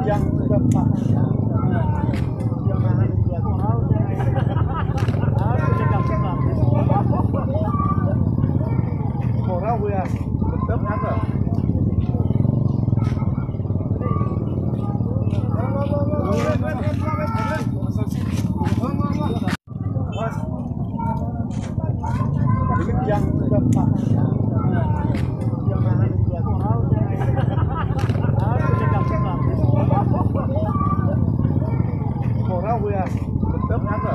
yang depan Orang ya, tetap ada. Yang depan Orang ya, tetap ada.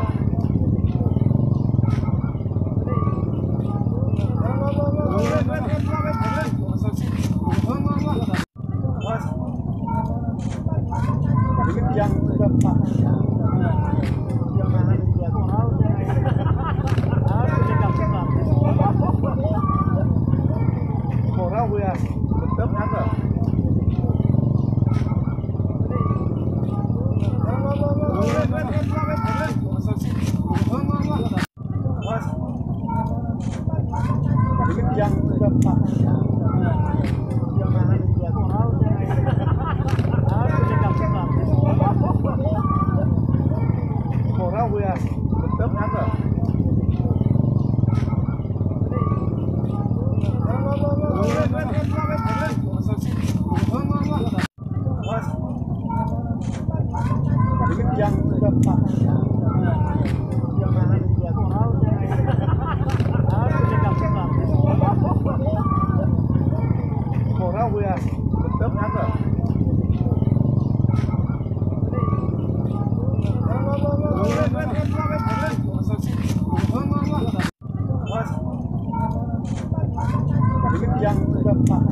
Yang depan Orang ya, tetap ada. Yang depan Orang ya, tetap ada. Yang depan Orang ya, tetap ada. Yang depan